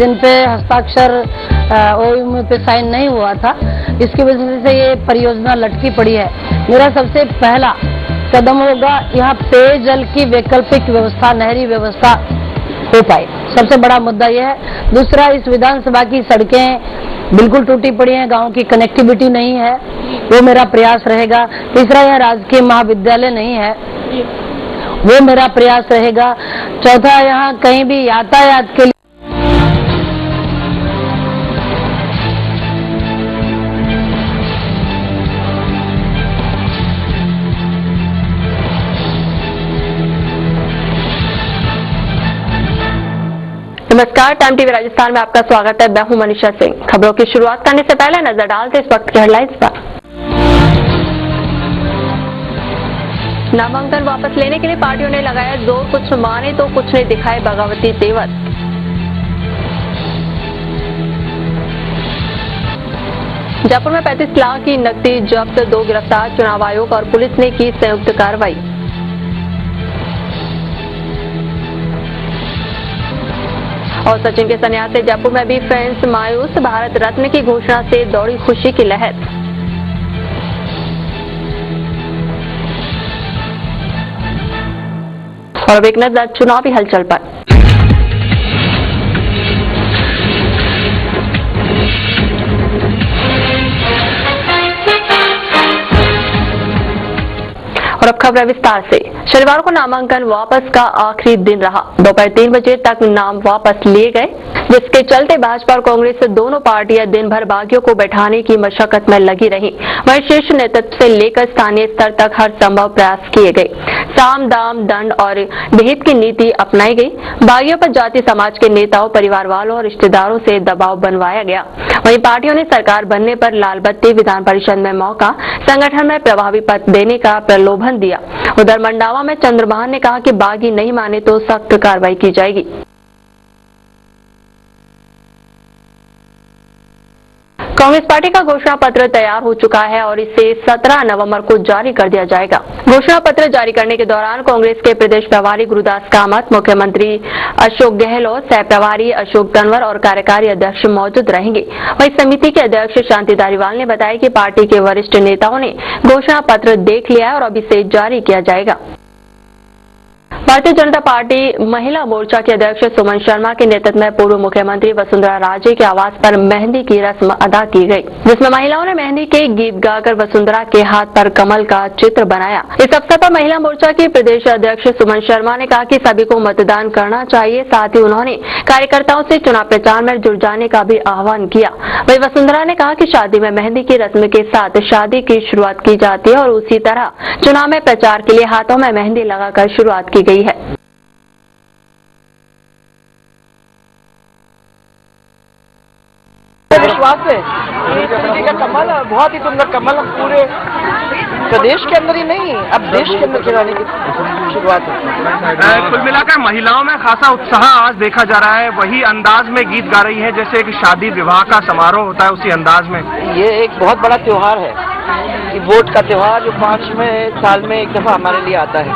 जिन पे हस्ताक्षर ओएमओयू पे साइन नहीं हुआ था, इसकी वजह से ये परियोजना लटकी पड़ी है। मेरा सबसे पहला कदम होगा यहाँ पेयजल की वैकल्पिक व्यवस्था, नहरी व्यवस्था हो पाए, सबसे बड़ा मुद्दा यह है। दूसरा, इस विधानसभा की सड़कें बिल्कुल टूटी पड़ी हैं, गांव की कनेक्टिविटी नहीं है, वो मेरा प्रयास रहेगा। तीसरा, यह राजकीय महाविद्यालय नहीं है, वो मेरा प्रयास रहेगा। चौथा, यहाँ कहीं भी यातायात के लिए नमस्कार, टाइम टीवी राजस्थान में आपका स्वागत है। मैं हूं मनीषा सिंह। खबरों की शुरुआत करने से पहले नजर डालते इस वक्त के हेडलाइंस पर। नामांकन वापस लेने के लिए पार्टियों ने लगाया जोर, कुछ माने तो कुछ ने दिखाए बगावती तेवर। जयपुर में 35 लाख की नकदी जब्त, 2 गिरफ्तार, चुनाव आयोग और पुलिस ने की संयुक्त कार्रवाई। और सचिन के संन्यास से जयपुर में भी फैंस मायूस, भारत रत्न की घोषणा से दौड़ी खुशी की लहर। और अब एक नजर चुनावी हलचल पर। और अब खबर विस्तार से। शनिवार को नामांकन वापस का आखिरी दिन रहा। दोपहर 3 बजे तक नाम वापस लिए गए, जिसके चलते भाजपा और कांग्रेस दोनों पार्टियां दिन भर बागियों को बैठाने की मशक्कत में लगी रही। वहीं शीर्ष नेतृत्व से लेकर स्थानीय स्तर तक हर संभव प्रयास किए गए। साम दाम दंड और विहित की नीति अपनाई गई। बागियों पर जाति समाज के नेताओं, परिवार वालों और रिश्तेदारों से दबाव बनवाया गया। वहीं पार्टियों ने सरकार बनने पर लाल बत्ती, विधान परिषद में मौका, संगठन में प्रभावी पद देने का प्रलोभन दिया। उधर मंडावा में चंद्रभान ने कहा कि बागी नहीं माने तो सख्त कार्रवाई की जाएगी। कांग्रेस पार्टी का घोषणा पत्र तैयार हो चुका है और इसे 17 नवंबर को जारी कर दिया जाएगा। घोषणा पत्र जारी करने के दौरान कांग्रेस के प्रदेश प्रभारी गुरुदास कामत, मुख्यमंत्री अशोक गहलोत, सह प्रभारी अशोक तंवर और कार्यकारी अध्यक्ष मौजूद रहेंगे। वहीं समिति के अध्यक्ष शांति धारीवाल ने बताया कि पार्टी के वरिष्ठ नेताओं ने घोषणा पत्र देख लिया है और अब इसे जारी किया जाएगा। भारतीय जनता पार्टी महिला मोर्चा के अध्यक्ष सुमन शर्मा के नेतृत्व में पूर्व मुख्यमंत्री वसुंधरा राजे के आवास पर मेहंदी की रस्म अदा की गई, जिसमें महिलाओं ने मेहंदी के गीत गाकर वसुंधरा के हाथ पर कमल का चित्र बनाया। इस अवसर पर महिला मोर्चा की प्रदेश अध्यक्ष सुमन शर्मा ने कहा कि सभी को मतदान करना चाहिए। साथ ही उन्होंने कार्यकर्ताओं से चुनाव प्रचार में जुट जाने का भी आह्वान किया। वहीं वसुंधरा ने कहा कि शादी में मेहंदी की रस्म के साथ शादी की शुरुआत की जाती है और उसी तरह चुनाव में प्रचार के लिए हाथों में मेहंदी लगाकर शुरुआत की गई है। विश्वास है इस तरीके का कमल, बहुत ही सुंदर कमल हम पूरे प्रदेश के अंदर ही नहीं, अब देश के अंदर खिलाने की शुरुआत है। कुल मिलाकर महिलाओं में खासा उत्साह आज देखा जा रहा है। वही अंदाज में गीत गा रही है जैसे एक शादी विवाह का समारोह होता है, उसी अंदाज में। ये एक बहुत बड़ा त्योहार है, कि वोट का त्योहार जो 5 साल में एक दफा हमारे लिए आता है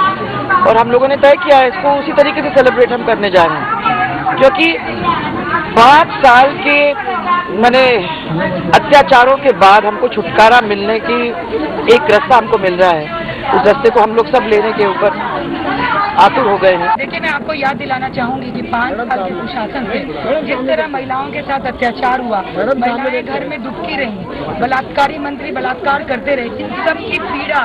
और हम लोगों ने तय किया है इसको उसी तरीके से सेलिब्रेट हम करने जा रहे हैं, क्योंकि 5 साल के मैंने अत्याचारों के बाद हमको छुटकारा मिलने की एक रास्ता हमको मिल रहा है। उस रास्ते को हम लोग सब लेने के ऊपर आतुर हो गए हैं। देखिए, मैं आपको याद दिलाना चाहूंगी कि 5 साल के कुशासन से जिस तरह महिलाओं के साथ अत्याचार हुआ, महिलाएं घर में दुखी रही, बलात्कारी मंत्री बलात्कार करते रहे, इन सब की पीड़ा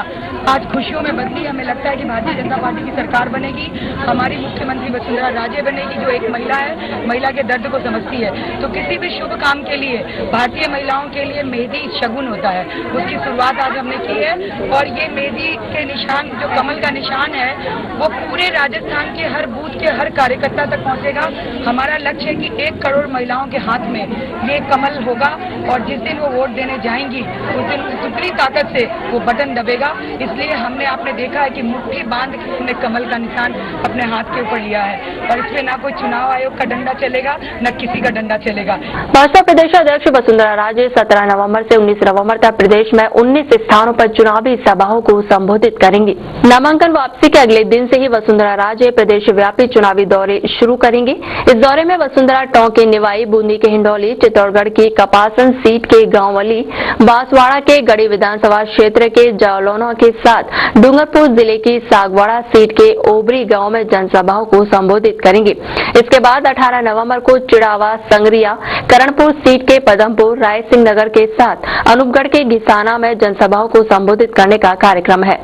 आज खुशियों में बदली। हमें लगता है कि भारतीय जनता पार्टी की सरकार बनेगी, हमारी मुख्यमंत्री वसुंधरा राजे बनेगी, जो एक महिला है, महिला के दर्द को समझती है। तो किसी भी शुभ काम के लिए भारतीय महिलाओं के लिए मेहंदी शगुन होता है, उसकी शुरुआत आज हमने की है। और ये मेहंदी के निशान, जो कमल का निशान है, वो पूरे राजस्थान के हर बूथ के हर कार्यकर्ता तक पहुंचेगा। हमारा लक्ष्य है कि 1 करोड़ महिलाओं के हाथ में ये कमल होगा और जिस दिन वो वोट देने जाएंगी उस दिन उतनी ताकत से वो बटन दबेगा। इसलिए हमने आपने देखा है कि मुट्ठी बांध के हमने कमल का निशान अपने हाथ के ऊपर लिया है और इसमें ना कोई चुनाव आयोग का डंडा चलेगा, न किसी का डंडा चलेगा। भाजपा प्रदेश अध्यक्ष वसुंधरा राजे 17 नवंबर से 19 नवंबर तक प्रदेश में 19 स्थानों पर चुनावी सभाओं को संबोधित करेंगी। नामांकन वापसी के अगले अगले दिन से ही वसुंधरा राजे प्रदेश व्यापी चुनावी दौरे शुरू करेंगी। इस दौरे में वसुंधरा टोंक के निवाई, बूंदी के हिंडौली, चित्तौड़गढ़ की कपासन सीट के गांवली, बांसवाड़ा के गढ़ी विधानसभा क्षेत्र के जालौना के साथ डूंगरपुर जिले की सागवाड़ा सीट के ओबरी गांव में जनसभाओं को संबोधित करेंगे। इसके बाद 18 नवंबर को चिड़ावा, संगरिया, करणपुर सीट के पदमपुर, रायसिंह नगर के साथ अनूपगढ़ के घिसाना में जनसभाओं को संबोधित करने का कार्यक्रम है।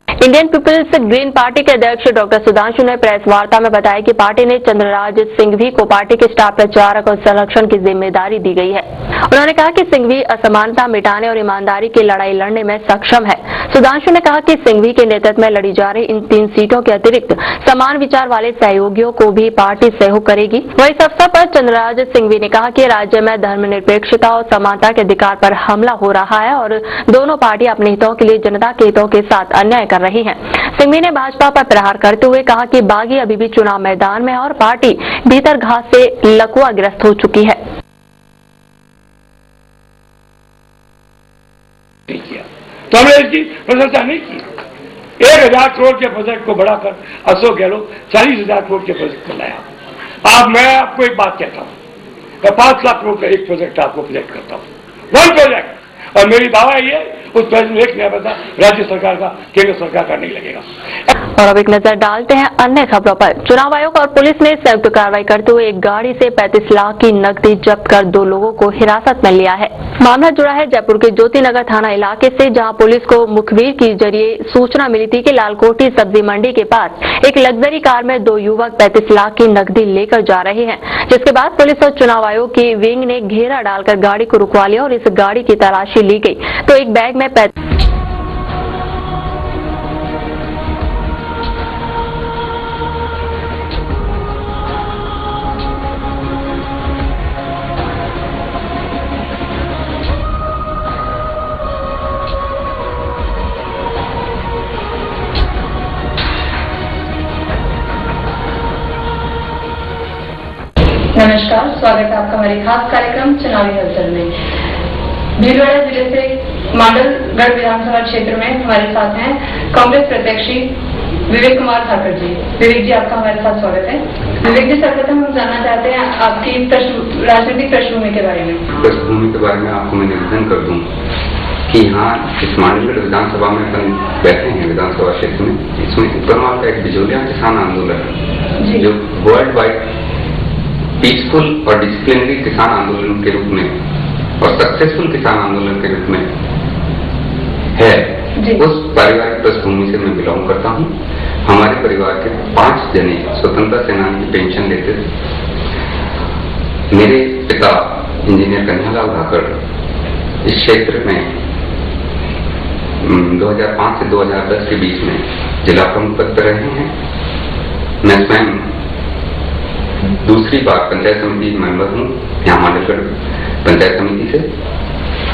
इंडियन पीपल्स ग्रीन पार्टी के अध्यक्ष डॉक्टर सुधांशु ने प्रेस वार्ता में बताया कि पार्टी ने चंद्रराज सिंघवी को पार्टी के स्टार प्रचारक और संरक्षण की जिम्मेदारी दी गई है। उन्होंने कहा कि सिंघवी असमानता मिटाने और ईमानदारी की लड़ाई लड़ने में सक्षम है। सुधांशु ने कहा कि सिंघवी के नेतृत्व में लड़ी जा रही इन 3 सीटों के अतिरिक्त समान विचार वाले सहयोगियों को भी पार्टी सहयोग करेगी। वहीं इस अवसर पर चंद्रराज सिंघवी ने कहा कि राज्य में धर्मनिरपेक्षता और समानता के अधिकार पर हमला हो रहा है और दोनों पार्टी अपने हितों के लिए जनता के हितों के साथ अन्याय कर रही है। सिंघवी ने भाजपा पर प्रहार करते हुए कहा कि बागी अभी भी चुनाव मैदान में और पार्टी भीतर घास से लकवाग्रस्त हो चुकी है। तो हमने इसकी प्रशंसा नहीं की। 1000 करोड़ के प्रोजेक्ट को बढ़ाकर अशोक गहलोत 40,000 करोड़ के प्रोजेक्ट को लाया। अब मैं आपको एक बात कहता हूं, मैं 5 लाख करोड़ का एक प्रोजेक्ट आपको प्रोजेक्ट करता हूं, 1 प्रोजेक्ट, और मेरी दावा ये उस पैसे में 1 नया पैसा राज्य सरकार का, केंद्र सरकार का नहीं लगेगा। और अब एक नजर डालते हैं अन्य खबरों पर। चुनाव आयोग और पुलिस ने संयुक्त कार्रवाई करते हुए एक गाड़ी से 35 लाख की नकदी जब्त कर 2 लोगों को हिरासत में लिया है। मामला जुड़ा है जयपुर के ज्योतिनगर थाना इलाके से, जहां पुलिस को मुखबिर के जरिए सूचना मिली थी कि लालकोठी सब्जी मंडी के पास एक लग्जरी कार में 2 युवक 35 लाख की नकदी लेकर जा रहे हैं। जिसके बाद पुलिस और चुनाव आयोग की विंग ने घेरा डालकर गाड़ी को रुकवा लिया और इस गाड़ी की तलाशी ली गई तो एक बैग में नमस्कार, स्वागत है आपका हमारे खास कार्यक्रम चुनावी हलचल में। भीलवाड़ा जिले से मांडलगढ़ विधानसभा क्षेत्र में हमारे साथ हैं कांग्रेस प्रत्याशी विवेक कुमार ठाकुर जी। विवेक जी, आपका हमारे साथ स्वागत है। विवेक जी, सर्वप्रथम हम जानना चाहते हैं आपकी राजनीतिक पृष्ठभूमि के बारे में। पृष्ठभूमि के बारे में आपको मैं निवेदन कर दूं कि यहाँ इस मांडलगढ़ विधानसभा में अपन बैठे हैं विधानसभा क्षेत्र में, इसमें उत्तरमाल का एक बिजोलिया किसान आंदोलन जो वर्ल्ड वाइड पीसफुल और डिसिप्लिनरी किसान आंदोलन के रूप में और सक्सेसफुल किसान आंदोलन के रूप में है, उस पारिवारिक पृष्ठभूमि से मैं बिलोंग करता हूं। हमारे परिवार के 5 जने स्वतंत्रता सेनानी की पेंशन लेते थे। मेरे पिता इंजीनियर कन्हैयालाल धाकड़ इस क्षेत्र में 2005 से 2010 के बीच में जिला प्रमुख पद पर रहे हैं। मैं स्वयं दूसरी बार पंचायत समिति मेंबर हूँ यहाँ मांडलगढ़ पंचायत समिति से।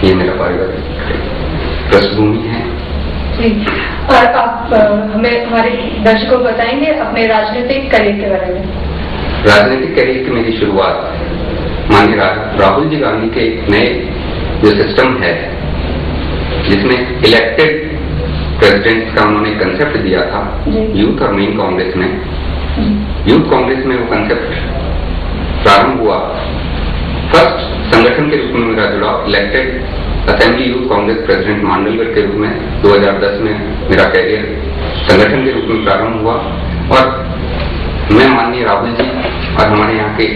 ये मेरा पारिवारिक पृष्ठभूमि है। और आप हमें हमारे दर्शकों को बताएंगे अपने राजनीतिक करियर के बारे में। राजनीतिक करियर की मेरी शुरुआत माननीय राहुल जी गांधी के नए जो सिस्टम है जिसमें इलेक्टेड प्रेसिडेंट्स का उन्होंने कंसेप्ट दिया था यूथ और मेन कांग्रेस में। यूथ कांग्रेस में वो कंसेप्ट प्रारंभ हुआ। फर्स्ट संगठन के रूप में मेरा जुड़ाव elected assembly youth Congress president Mandalgarh के रूप में 2010 में मेरा कैरियर संगठन के रूप में प्रारंभ हुआ। और मैं माननीय राहुल जी और हमारे यहाँ के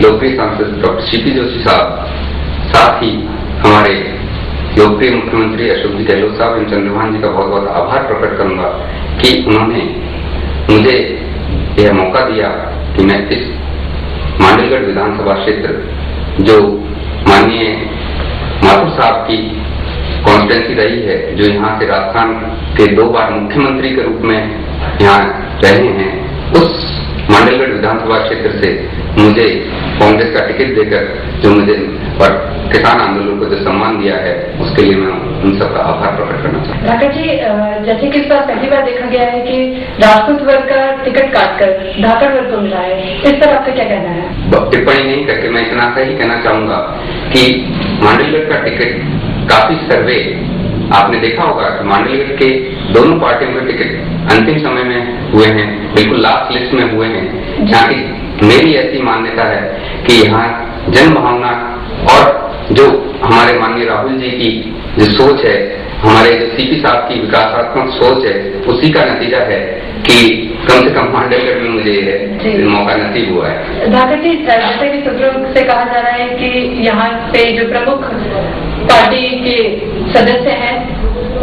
लोकप्रिय सांसद डॉक्टर सीपी जोशी साहब, साथ ही हमारे लोकप्रिय मुख्यमंत्री अशोक जी गहलोत साहब एवं चंद्रभान जी का बहुत बहुत आभार प्रकट करूंगा कि उन्होंने मुझे यह मौका दिया कि मैं इस मांडलगढ़ विधानसभा क्षेत्र जो माननीय माथुर साहब की कॉन्स्टिट्यूंसी रही है, जो यहाँ से राजस्थान के 2 बार मुख्यमंत्री के रूप में यहाँ रहे हैं, उस मांडलगढ़ विधानसभा क्षेत्र से मुझे कांग्रेस का टिकट देकर जो मुझे और किसान आंदोलन को जो सम्मान दिया है उसके लिए मैं उन सबका आभार प्रकट करना चाहता हूँ। ठाकुर जी, जैसे कि इस बार पहली बार देखा गया है कि राजपूत वर्ग का टिकट काटकर धाकड़ वर्ग को मिला है, इस पर आपका क्या कहना है? टिप्पणी नहीं करके मैं इतना सा ही कहना चाहूंगा कि मांडलगढ़ का टिकट काफी सर्वे आपने देखा होगा कि मांडलिगढ़ के दोनों पार्टियों के टिकट अंतिम समय में हुए हैं, बिल्कुल लास्ट लिस्ट में हुए हैं। जहाँ की मेरी ऐसी मान्यता है कि यहाँ जन भावना और जो हमारे माननीय राहुल जी की जो सोच है, हमारे जो सीपी साहब की विकासात्मक सोच है, उसी का नतीजा है कि कम से कम मांडलिगढ़ में मुझे मौका नसीब हुआ है। धाकर जी, जैसे कि सूत्रों से कहा जा रहा है कि यहाँ पे जो प्रमुख पार्टी के सदस्य हैं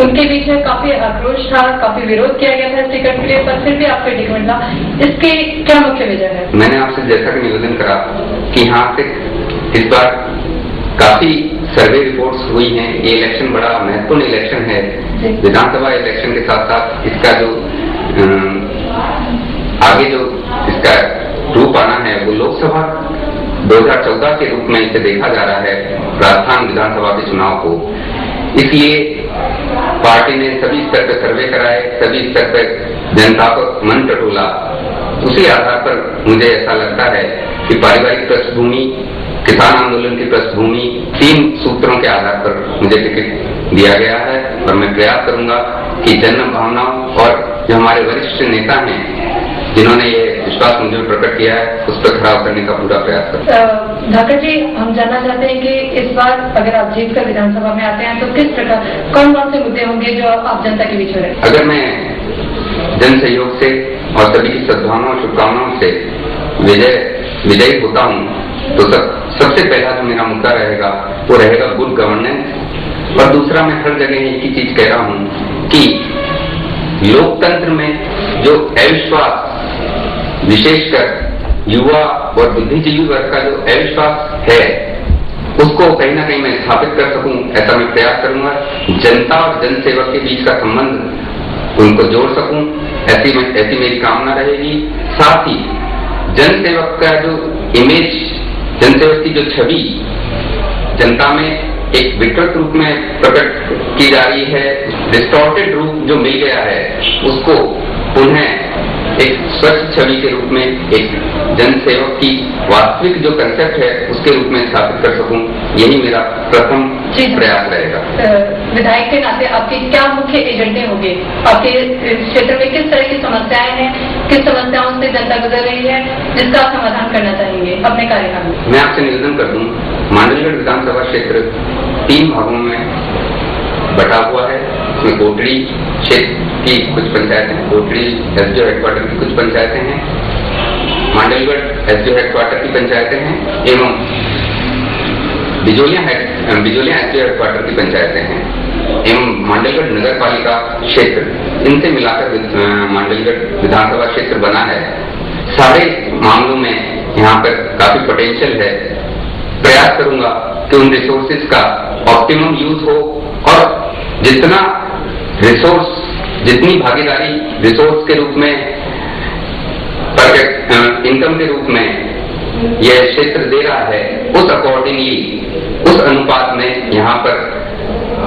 उनके बीच में काफी आक्रोश था, काफी विरोध किया गया था इस टिकट के लिए, पर फिर भी आपको टिकट मिला। इसकी क्या मुख्य वजह है? मैंने आपसे जैसा कि निवेदन करा कि यहाँ से इस बार काफी सर्वे रिपोर्ट्स हुई हैं। ये इलेक्शन बड़ा महत्वपूर्ण इलेक्शन है, विधानसभा इलेक्शन के साथ साथ इसका जो आगे जो इसका रूप आना है वो लोकसभा 2014 के रूप में इसे देखा जा रहा है, राजस्थान विधानसभा के चुनाव को। इसलिए पार्टी ने सभी स्तर पर सर्वे कराए, सभी स्तर पर जनता को मन टटोला। उसी आधार पर मुझे ऐसा लगता है कि पारिवारिक पृष्ठभूमि, किसान आंदोलन की पृष्ठभूमि, 3 सूत्रों के आधार पर मुझे टिकट दिया गया है और मैं प्रयास करूंगा कि जन भावनाओं और जो हमारे वरिष्ठ नेता हैं जिन्होंने ये विश्वास मुझे प्रकट किया है उस पर खरा उतरने का पूरा प्रयास करूं। धाकर जी, हम जानना चाहते हैं कि इस बार अगर आप जीत कर विधानसभा में आते हैं तो किस प्रकार कौन कौन से मुद्दे होंगे जो आप जनता के बीच में रखें? अगर मैं जन सहयोग से और सभी की सद्भावनाओं और शुभकामनाओं से विजयी होता हूँ तो सबसे पहला जो मेरा मुद्दा रहेगा वो रहेगा गुड गवर्नेंस। और दूसरा, मैं हर जगह एक ही चीज कह रहा हूँ कि लोकतंत्र में जो अविश्वास, विशेषकर युवा और बुद्धिजीवी वर्ग का जो अविश्वास है उसको कहीं ना कहीं मैं स्थापित कर सकूं, ऐसा मैं प्रयास करूंगा। जनता और जनसेवक के बीच का संबंध उनको जोड़ सकूं, ऐसी मेरी कामना रहेगी। साथ ही जनसेवक का जो इमेज, जनसेवक की जो छवि जनता में एक विकृत रूप में प्रकट की जा रही है, डिस्टॉर्टेड रूप जो मिल गया है उसको पुनः एक स्वच्छ छवि के रूप में एक जनसेवक की वास्तविक जो कंसेप्ट है उसके रूप में स्थापित कर सकूं, यही मेरा प्रथम प्रयास रहेगा। विधायक के नाते आपके क्या मुख्य एजेंडे होंगे? आपके क्षेत्र में किस तरह की समस्याएं हैं, किस समस्याओं से जनता गुजर रही है जिसका आप समाधान करना चाहेंगे अपने कार्यकाल में? मैं आपसे निवेदन कर दूं, मांडलिगढ़ विधानसभा क्षेत्र 3 भागों में बटा हुआ है। इसमें कोटड़ी क्षेत्र की कुछ पंचायतें, कोटड़ी एसडीओ हेडक्वार्टर की कुछ पंचायतें हैं, मांडलिगढ़ एसडीओ हेडक्वार्टर की पंचायतें हैं एवं बिजोलिया एसडीओ हेडक्वार्टर की पंचायतें हैं एवं मांडलिगढ़ नगर पालिका क्षेत्र, इनसे मिलाकर मांडलिगढ़ विधानसभा क्षेत्र बना है। सारे मामलों में यहाँ पर काफी पोटेंशियल है। प्रयास करूंगा कि उन रिसोर्सेज का ऑप्टिमम यूज हो और जितना रिसोर्स, जितनी भागीदारी रिसोर्स के रूप में, इनकम के रूप में यह क्षेत्र दे रहा है उस अकॉर्डिंगली, उस अनुपात में यहाँ पर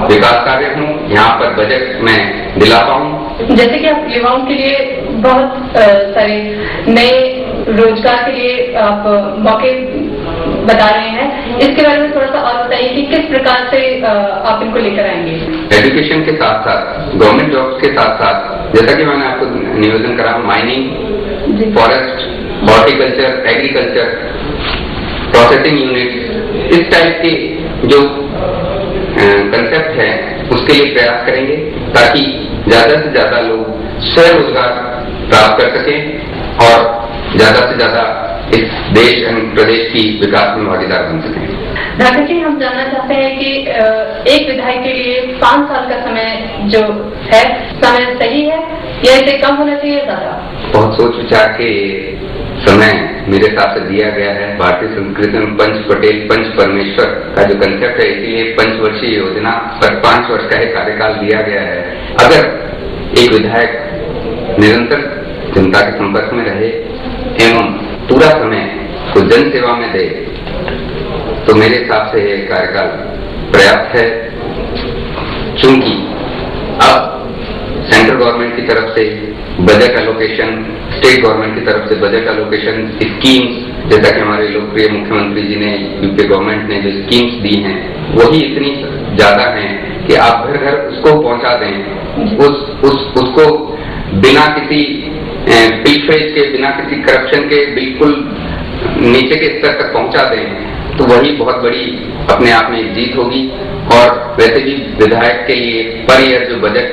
विकास कार्य हूँ, यहाँ पर बजट में दिला पाऊँ। जैसे कि आप युवाओं के लिए बहुत सारे नए रोजगार के लिए आप मौके बता रहे हैं, इसके बारे में थोड़ा सा और बताइए कि किस प्रकार से आप इनको लेकर आएंगे? एजुकेशन के साथ साथ, गवर्नमेंट जॉब्स के साथ साथ, जैसा कि मैंने आपको निवेदन करा, mining, forest, horticulture, agriculture, processing unit, इस टाइप के जो कंसेप्ट है उसके लिए प्रयास करेंगे ताकि ज्यादा से ज्यादा लोग स्वरोजगार प्राप्त कर सकें और ज्यादा से ज्यादा इस देश और प्रदेश की विकास में भागीदार बन सकें। धाकर जी, हम जानना चाहते हैं कि एक विधायक के लिए 5 साल का समय जो है, समय सही है या इसे कम होना चाहिए ज्यादा? बहुत सोच विचार के समय मेरे हिसाब से दिया गया है। भारतीय संस्कृति में पंच पटेल, पंच परमेश्वर का जो कंसेप्ट है, इसीलिए 5 वर्षीय योजना पर 5 वर्ष का कार्यकाल दिया गया है। अगर एक विधायक निरंतर जनता के संपर्क में रहे एवं पूरा समय को जन सेवा में दे तो मेरे हिसाब से यह कार्यकाल पर्याप्त है। चूंकि अब सेंट्रल गवर्नमेंट की तरफ से बजट एलोकेशन, स्टेट गवर्नमेंट की तरफ से बजट एलोकेशन, स्कीम्स, जैसा कि हमारे लोकप्रिय मुख्यमंत्री जी ने, यूपी गवर्नमेंट ने जो स्कीम्स दी हैं वही इतनी ज्यादा हैं कि आप घर घर उसको पहुंचा दें, उसको बिना किसी पिलफरेज के, बिना किसी करप्शन के बिल्कुल नीचे के स्तर तक पहुंचा दें, तो वही बहुत बड़ी अपने आप में एक जीत होगी। और वैसे भी विधायक के लिए पर ईयर जो बजट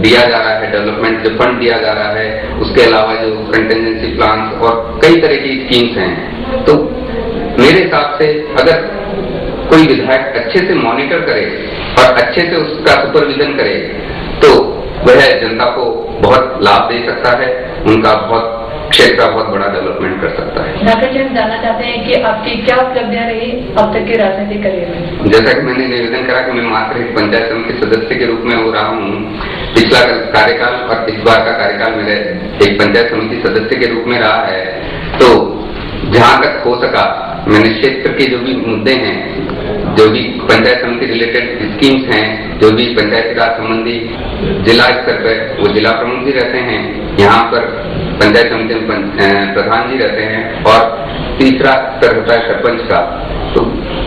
दिया जा रहा है, डेवलपमेंट जो फंड दिया जा रहा है, उसके अलावा जो कंटिजेंसी प्लान और कई तरह की स्कीम्स हैं, तो मेरे हिसाब से अगर कोई विधायक अच्छे से मॉनिटर करे और अच्छे से उसका सुपरविजन करे तो वह जनता को बहुत लाभ दे सकता है, उनका बहुत क्षेत्र का बहुत बड़ा डेवलपमेंट कर सकता है। डॉक्टर जी, हम जानना चाहते हैं कि आपकी क्या उपलब्धियां रही अब तक के राजनीतिक करियर में? जैसा कि मैंने निवेदन करा कि मैं मात्र एक पंचायत समिति सदस्य के रूप में हो रहा हूँ। पिछला कार्यकाल और इस बार का कार्यकाल मेरे एक पंचायत समिति सदस्य के रूप में रहा है, तो जहाँ तक हो सका मैंने क्षेत्र के जो भी मुद्दे हैं, जो भी पंचायत समिति रिलेटेड स्कीम्स हैं, जो भी पंचायती राज संबंधी जिला स्तर पर वो जिला प्रमुख जी रहते हैं, यहाँ पर पंचायत समिति में प्रधान जी रहते हैं, और तीसरा स्तर होता है सरपंच का। तो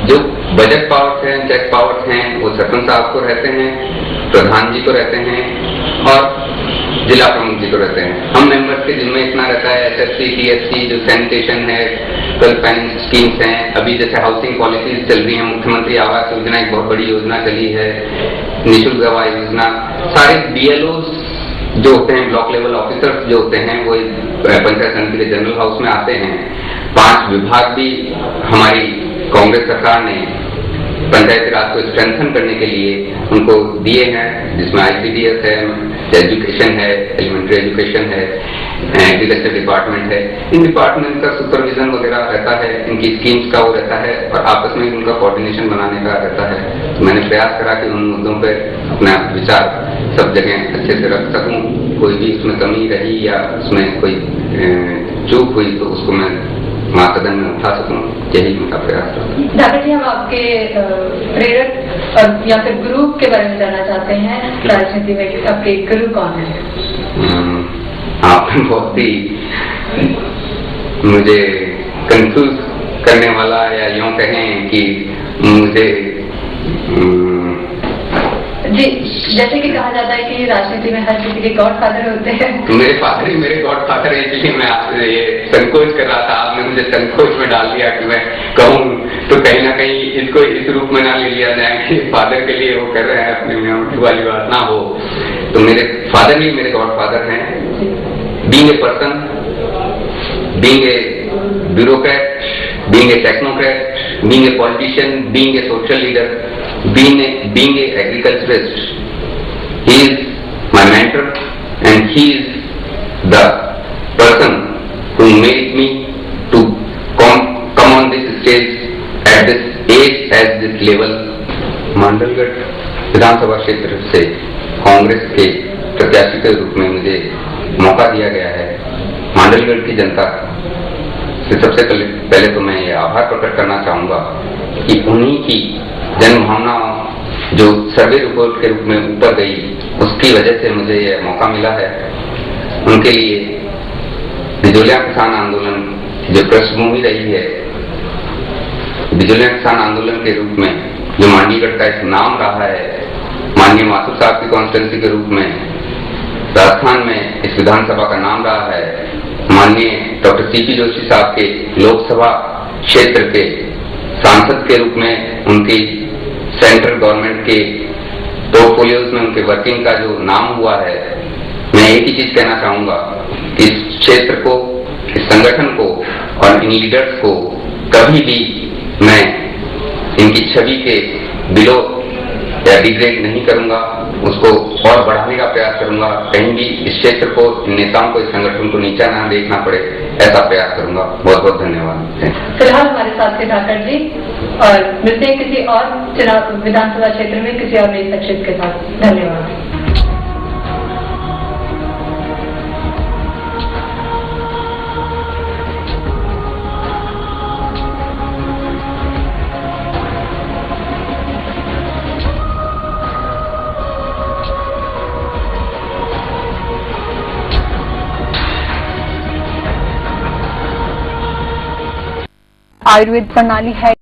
जो बजट पावर्स हैं, चेक पावर्स हैं, वो सरपंच साहब को रहते हैं, प्रधान जी को रहते हैं और जिला प्रमुख जी को रहते हैं। हम मेंबर्स के जिम्मे इतना रहता है SSC, TSC, जो सैनिटेशन है, वेल फाइनेंस स्कीम्स हैं, अभी जैसे हाउसिंग पॉलिसीज चल रही है, मुख्यमंत्री आवास योजना एक बहुत बड़ी योजना चली है, निःशुल्क दवा योजना, सारे BLOs जो होते हैं, ब्लॉक लेवल ऑफिसर्स जो होते हैं, वो पंचायत समिति के जनरल हाउस में आते हैं। 5 विभाग भी हमारी कांग्रेस सरकार ने पंचायती राज को स्ट्रेंथन करने के लिए उनको दिए हैं, जिसमें ICDS है, एजुकेशन है, एलिमेंट्री एजुकेशन है, एग्रीकल्चर डिपार्टमेंट है। इन डिपार्टमेंट का सुपरविजन वगैरह रहता है, इनकी स्कीम्स का वो रहता है और आपस में उनका कोऑर्डिनेशन बनाने का रहता है। तो मैंने प्रयास करा कि उन मुद्दों पर अपना विचार सब जगह अच्छे से रख सकूं, कोई भी उसमें कमी रही या उसमें कोई चूक हुई तो उसको मैं सदन में उठा सकूं, यही उनका प्रयास था। डॉक्टर जी, हम आपके प्रेरक और या फिर गुरु के बारे में जानना चाहते हैं। राजनीति में आपके गुरु कौन है? आपने बहुत ही मुझे कंफ्यूज करने वाला, या यूं कहें कि मुझे जी, जैसे कि कहा जाता है कि राजनीति में हर किसी के गॉड फादर होते हैं। मेरे फादर ही मेरे गॉड फादर है, इसलिए मैं आपसे ये संकोच कर रहा था। आपने मुझे संकोच में डाल दिया कि मैं कहूँ तो कहीं ना कहीं इसको इस रूप में ना ले लिया जाए कि फादर के लिए वो कर रहे हैं, अपने में वाली बात ना हो। तो मेरे फादर ही मेरे गॉड फादर हैं। Being a person, being a bureaucrat, being a technocrat, being a politician, being a social leader, being a agriculturist, he is my mentor and he is the person who made me to come on this stage at this age, at this level. Mandalgarh विधानसभा क्षेत्र से कांग्रेस के प्रत्याशी के रूप में मुझे मौका दिया गया है। मांडलगढ़ की जनता से सबसे पहले तो मैं ये आभार प्रकट करना चाहूंगा कि उन्हीं की जन भावना जो सर्वे रिपोर्ट के रूप में ऊपर गई, उसकी वजह से मुझे यह मौका मिला है। उनके लिए बिजोलिया किसान आंदोलन जो पृष्ठभूमि रही है, बिजोलिया किसान आंदोलन के रूप में जो मांडलगढ़ का एक नाम रहा है, माननीय माथुर साहब की कॉन्स्टिट्यूंसी के रूप में राजस्थान में इस विधानसभा का नाम रहा है, माननीय डॉक्टर CP जोशी साहब के लोकसभा क्षेत्र के सांसद के रूप में उनकी सेंट्रल गवर्नमेंट के पोर्टफोलियोज में उनके वर्किंग का जो नाम हुआ है, मैं एक ही चीज कहना चाहूंगा कि इस क्षेत्र को, इस संगठन को और इन लीडर्स को कभी भी मैं इनकी छवि के बिलो या डिग्रेड नहीं करूंगा, उसको और बढ़ाने का प्रयास करूंगा। कहीं भी इस क्षेत्र को, नेताओं को, इस संगठन को नीचा ना देखना पड़े, ऐसा प्रयास करूंगा। बहुत बहुत धन्यवाद। फिलहाल हमारे साथ थे ठाकर जी, और मिलते हैं किसी और चुनाव विधानसभा क्षेत्र में किसी और नई शख्सियत के साथ। धन्यवाद। आयुर्वेद प्रणाली है